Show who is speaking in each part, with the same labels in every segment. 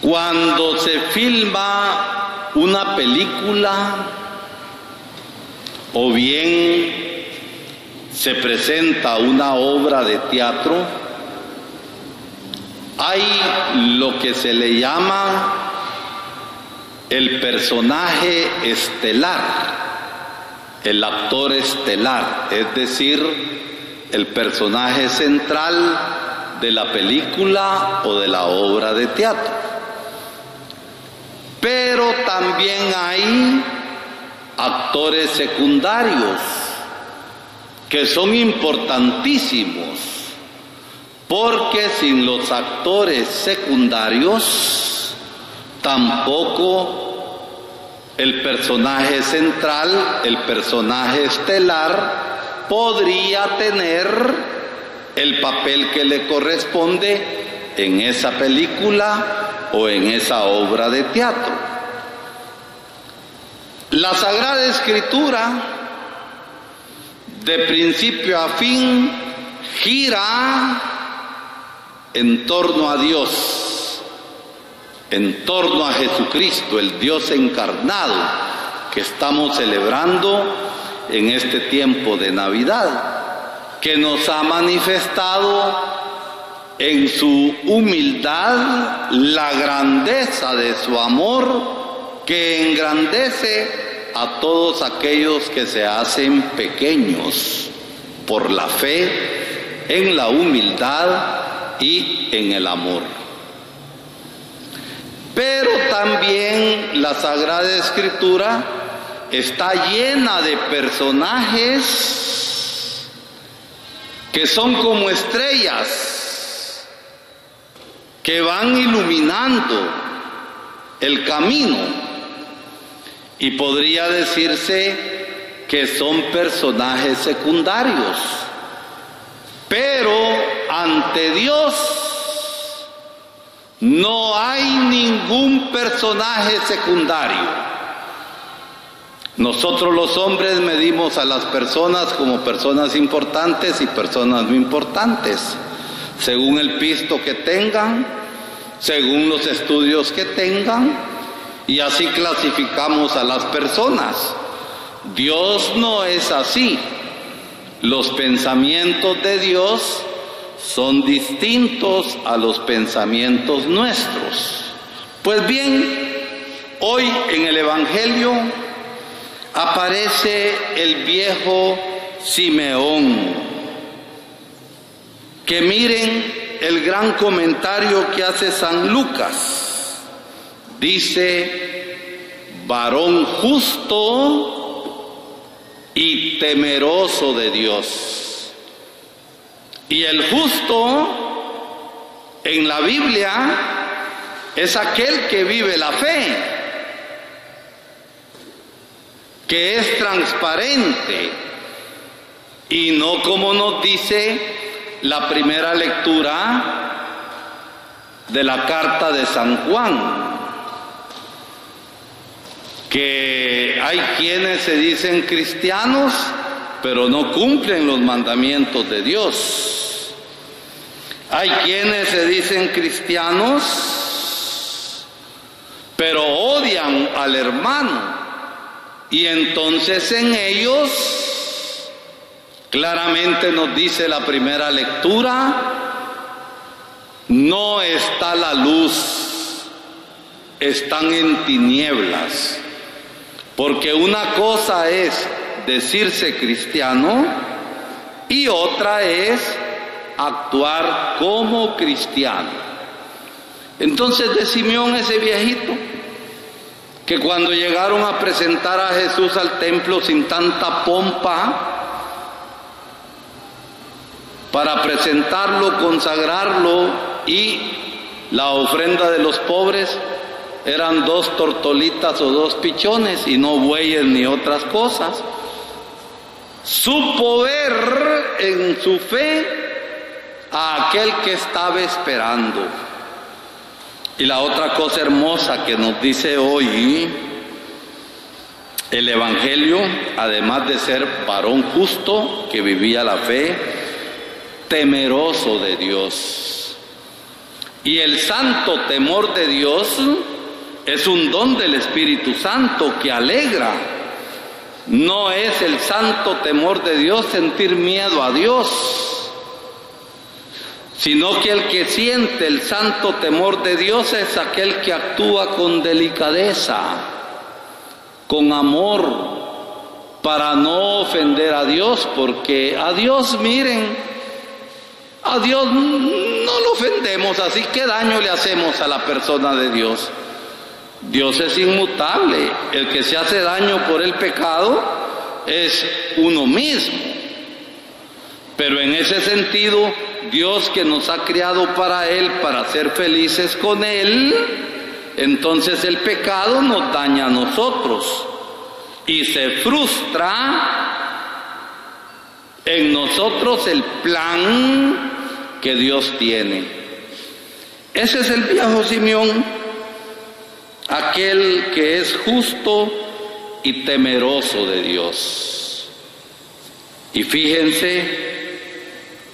Speaker 1: Cuando se filma una película o bien se presenta una obra de teatro, hay lo que se le llama el personaje estelar, el actor estelar, es decir, el personaje central de la película o de la obra de teatro. Pero también hay actores secundarios que son importantísimos, porque sin los actores secundarios tampoco el personaje central, el personaje estelar, podría tener el papel que le corresponde en esa película o en esa obra de teatro. La Sagrada Escritura, de principio a fin, gira en torno a Dios, en torno a Jesucristo, el Dios encarnado, que estamos celebrando en este tiempo de Navidad, que nos ha manifestado en su humildad la grandeza de su amor, que engrandece a todos aquellos que se hacen pequeños por la fe, en la humildad y en el amor. Pero también la Sagrada Escritura está llena de personajes que son como estrellas, que van iluminando el camino, y podría decirse que son personajes secundarios, pero ante Dios no hay ningún personaje secundario. Nosotros los hombres medimos a las personas como personas importantes y personas no importantes, según el pisto que tengan, según los estudios que tengan, y así clasificamos a las personas. Dios no es así. Los pensamientos de Dios son distintos a los pensamientos nuestros. Pues bien, hoy en el Evangelio aparece el viejo Simeón, que miren el gran comentario que hace San Lucas. Dice: varón justo y temeroso de Dios. Y el justo en la Biblia es aquel que vive la fe, que es transparente, y no como nos dice la primera lectura de la carta de San Juan, que hay quienes se dicen cristianos, pero no cumplen los mandamientos de Dios. Hay quienes se dicen cristianos, pero odian al hermano, y entonces en ellos, claramente nos dice la primera lectura, no está la luz, están en tinieblas. Porque una cosa es decirse cristiano y otra es actuar como cristiano. Entonces de Simeón, ese viejito, que cuando llegaron a presentar a Jesús al templo sin tanta pompa, para presentarlo, consagrarlo, y la ofrenda de los pobres eran 2 tortolitas o 2 pichones, y no bueyes ni otras cosas, supo ver en su fe a aquel que estaba esperando. Y la otra cosa hermosa que nos dice hoy el Evangelio, además de ser varón justo que vivía la fe, temeroso de Dios. Y el santo temor de Dios es un don del Espíritu Santo que alegra. No es el santo temor de Dios sentir miedo a Dios, sino que el que siente el santo temor de Dios es aquel que actúa con delicadeza, con amor, para no ofender a Dios, porque a Dios, miren, a Dios no lo ofendemos, así que daño le hacemos a la persona de Dios. Dios es inmutable, el que se hace daño por el pecado es uno mismo. Pero en ese sentido, Dios que nos ha creado para Él, para ser felices con Él, entonces el pecado nos daña a nosotros y se frustra en nosotros el plan que Dios tiene. Ese es el viejo Simeón, aquel que es justo y temeroso de Dios. Y fíjense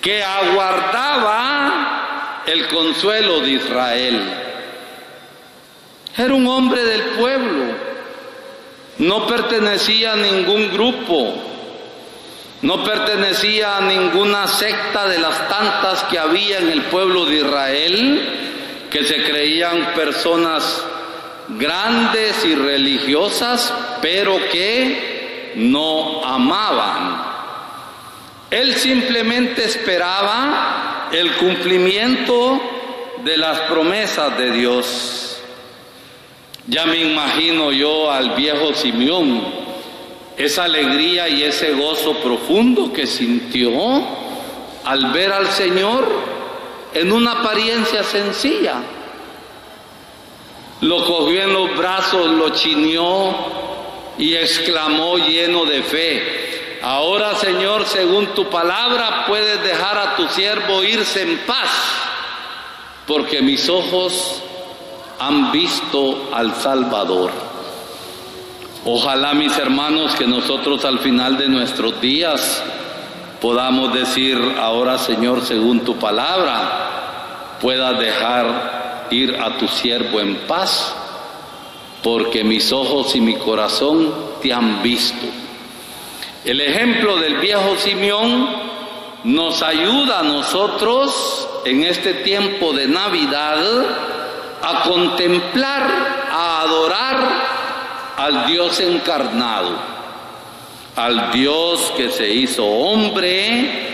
Speaker 1: que aguardaba el consuelo de Israel. Era un hombre del pueblo, no pertenecía a ningún grupo, no pertenecía a ninguna secta de las tantas que había en el pueblo de Israel, que se creían personas grandes y religiosas, pero que no amaban. Él simplemente esperaba el cumplimiento de las promesas de Dios. Ya me imagino yo al viejo Simeón, esa alegría y ese gozo profundo que sintió al ver al Señor en una apariencia sencilla. Lo cogió en los brazos, lo chineó y exclamó lleno de fe: ahora, Señor, según tu palabra, puedes dejar a tu siervo irse en paz, porque mis ojos han visto al Salvador. Ojalá, mis hermanos, que nosotros al final de nuestros días podamos decir: ahora, Señor, según tu palabra, puedas dejar ir a tu siervo en paz, porque mis ojos y mi corazón te han visto. El ejemplo del viejo Simeón nos ayuda a nosotros en este tiempo de Navidad a contemplar, a adorar al Dios encarnado, al Dios que se hizo hombre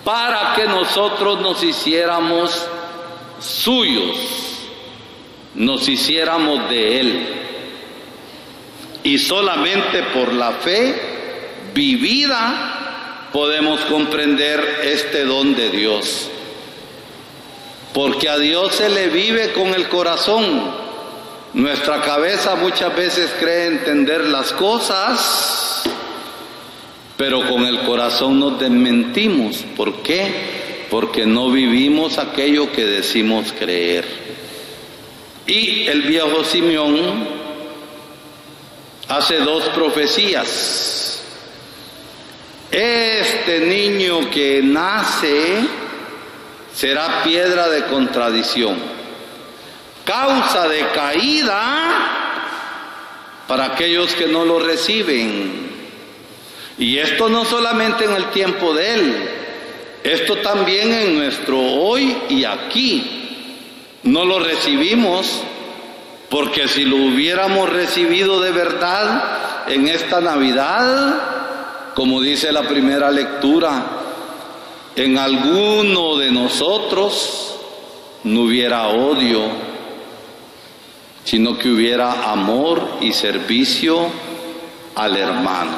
Speaker 1: para que nosotros nos hiciéramos suyos, nos hiciéramos de Él. Y solamente por la fe vivida podemos comprender este don de Dios. Porque a Dios se le vive con el corazón. Nuestra cabeza muchas veces cree entender las cosas, pero con el corazón nos desmentimos. ¿Por qué? Porque no vivimos aquello que decimos creer. Y el viejo Simeón hace dos profecías. Este niño que nace será piedra de contradicción, causa de caída para aquellos que no lo reciben. Y esto no solamente en el tiempo de él, esto también en nuestro hoy y aquí. No lo recibimos, porque si lo hubiéramos recibido de verdad en esta Navidad, como dice la primera lectura, en alguno de nosotros no hubiera odio, sino que hubiera amor y servicio al hermano.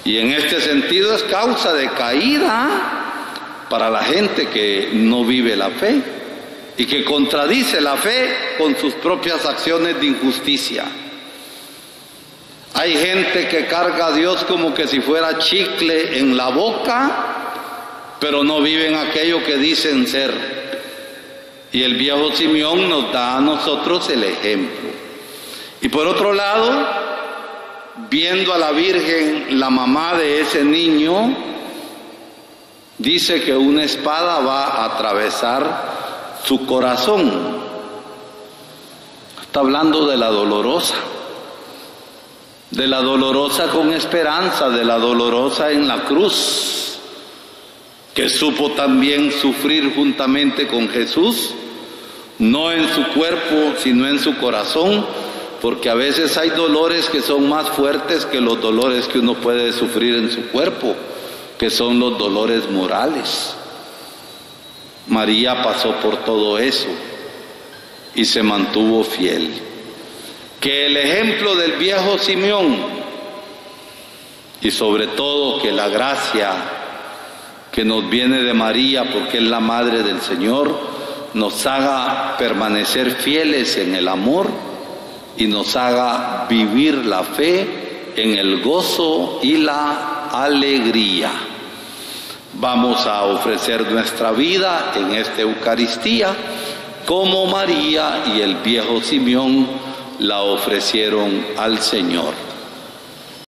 Speaker 1: Y en este sentido es causa de caída para la gente que no vive la fe y que contradice la fe con sus propias acciones de injusticia. Hay gente que carga a Dios como que si fuera chicle en la boca, pero no viven aquello que dicen ser. Y el viejo Simeón nos da a nosotros el ejemplo. Y por otro lado, viendo a la Virgen, la mamá de ese niño, dice que una espada va a atravesar su corazón. Está hablando de la dolorosa con esperanza, de la dolorosa en la cruz, que supo también sufrir juntamente con Jesús, no en su cuerpo, sino en su corazón, porque a veces hay dolores que son más fuertes que los dolores que uno puede sufrir en su cuerpo, que son los dolores morales. María pasó por todo eso y se mantuvo fiel. Que el ejemplo del viejo Simeón y sobre todo que la gracia que nos viene de María, porque es la madre del Señor, nos haga permanecer fieles en el amor y nos haga vivir la fe en el gozo y la alegría. Vamos a ofrecer nuestra vida en esta Eucaristía como María y el viejo Simeón la ofrecieron al Señor.